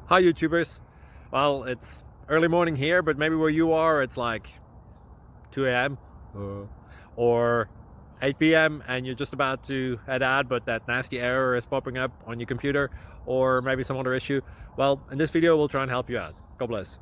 Hi YouTubers. Well, it's early morning here, but maybe where you are it's like 2 a.m. or 8 p.m. and you're just about to head out, but that nasty error is popping up on your computer, or maybe some other issue. Well, in this video we'll try and help you out. God bless.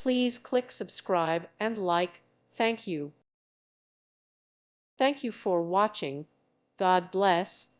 Please click subscribe and like. Thank you. Thank you for watching. God bless.